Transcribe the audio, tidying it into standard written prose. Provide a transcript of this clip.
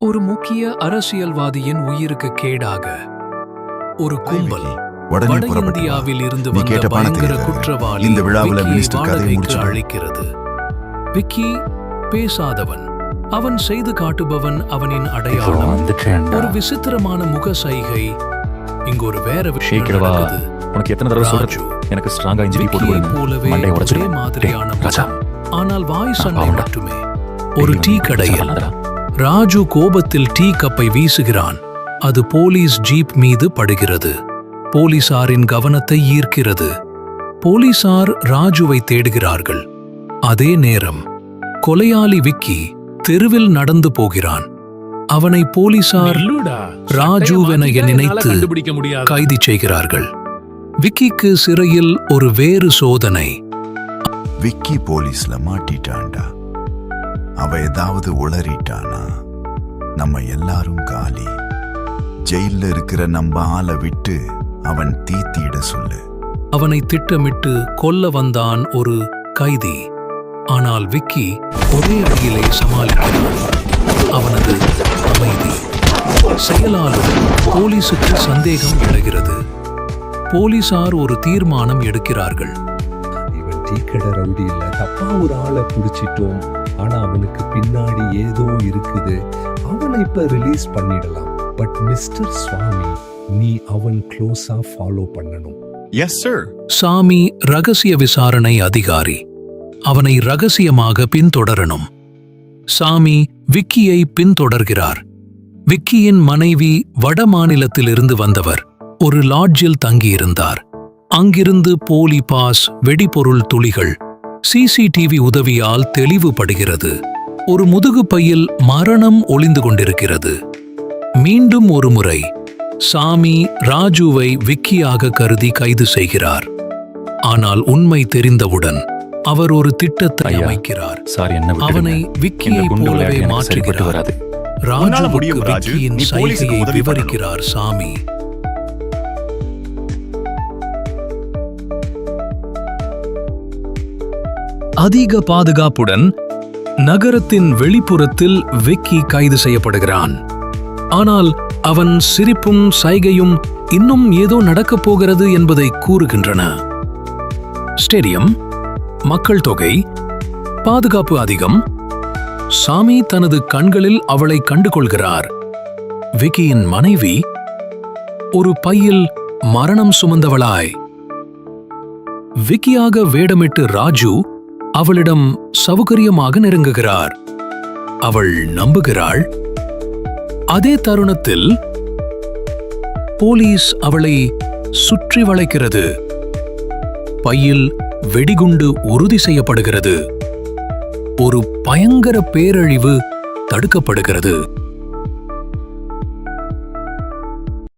ஒரு முக்கிய அரசியல்வாதியின் உயிருக்கு கேடாக ஒரு கும்பல் வட இந்தியாவில் இருந்து வந்த பயங்கர குற்றவாளி இந்த விழாவில் மினிஸ்டர் கதை வாடகைக்கு அழைக்கிறது. விக்கி பேசாதவன், அவன் செய்து காட்டுபவன், அவனின் அடையாளம் ஒரு விசித்திரமான முக சைகை. இங்கு ஒரு வேற விஷயம் நடக்குது. உனக்கு எத்தனை தடவை சொல்றது எனக்கு ஸ்ட்ராங்கா இன்ஜரி போட்டு கொடுங்க. போலவே மண்டை ஒரே உடைச்சிடு. மாதிரியான ராஜா, ஆனால் வாய் சண்டை மட்டுமே. ஒரு டீ கடையில் ராஜு கோபத்தில் டீ கப்பை வீசுகிறான். அது போலீஸ் ஜீப் மீது படுகிறது. போலீசாரின் கவனத்தை ஈர்க்கிறது. போலீசார் ராஜுவை தேடுகிறார்கள். அதே நேரம் கொலையாளி விக்கி தெருவில் நடந்து போகிறான். அவனை போலீசார் ராஜுவென நினைத்து கைது செய்கிறார்கள். விக்கிக்கு சிறையில் ஒரு வேறு சோதனை. விக்கி போலீஸ்ல மாட்டிட்டான்டா. அவ ஏதாவது உளறிட்டானா நம்ம எல்லாரும் காலி. ஜெயில இருக்கிற நம்ம ஆளை விட்டு அவன் தீத்திட சொல்லு. அவனை திட்டமிட்டு கொல்ல வந்தான் ஒரு கைதி. ஆனால் விக்கி ஒரே அடியிலே சமாளிக்கிறான். அவனது அமைதி செயலாலும் போலீசுக்கு சந்தேகம் எழுகிறது. போலீசார் ஒரு தீர்மானம் எடுக்கிறார்கள். இவன் டீ கடை ரவுடி இல்ல, தப்பா ஒரு ஆளை புடிச்சிட்டோம். ஆனா அவனுக்கு பின்னாடி ஏதோ இருக்குது. அவனை இப்ப ரிலீஸ் பண்ணிடலாம். பட் மிஸ்டர் சுவாமி, நீ அவன் க்ளோஸா ஃபாலோ பண்ணணும். Yes sir. சாமி ரகசிய விசாரணை அதிகாரி. அவனை ரகசியமாக பின்தொடரணும். சாமி விக்கியை பின்தொடர்கிறார். விக்கியின் மனைவி வட மாநிலத்திலிருந்து வந்தவர். ஒரு லாட்ஜில் தங்கியிருந்தார். அங்கிருந்து போலி பாஸ், வெடிபொருள் துளிகள், சிசிடிவி உதவியால் தெளிவுபடுகிறது. ஒரு முதுகு பையில் மரணம் ஒளிந்து கொண்டிருக்கிறது. மீண்டும் ஒரு முறை சாமி ராஜுவை விக்கியாக கருதி கைது செய்கிறார். ஆனால் உண்மை தெரிந்தவுடன் அவர் ஒரு திட்டத்தை அமைக்கிறார். அவனை விக்கியை போலவே மாற்றுகிறார். ராஜுவுக்கு விக்கியின் சைகையை விவரிக்கிறார் சாமி. அதிக பாதுகாப்புடன் நகரத்தின் வெளிப்புறத்தில் விக்கி கைது செய்யப்படுகிறான். ஆனால் அவன் சிரிப்பும் சைகையும் இன்னும் ஏதோ நடக்கப் போகிறது என்பதை கூறுகின்றன. ஸ்டேடியம், மக்கள் தொகை, பாதுகாப்பு அதிகம். சாமி தனது கண்களில் அவளை கண்டுகொள்கிறார். விக்கியின் மனைவி ஒரு பையில் மரணம் சுமந்தவளாய். விக்கியாக வேடமிட்டு ராஜு அவளிடம் சௌகரியமாக நெருங்குகிறார். அவள் நம்புகிறாள். அதே தருணத்தில் போலீஸ் அவளை சுற்றி வளைக்கிறது. பையில் வெடிகுண்டு உறுதி செய்யப்படுகிறது. ஒரு பயங்கர பேரழிவு தடுக்கப்படுகிறது.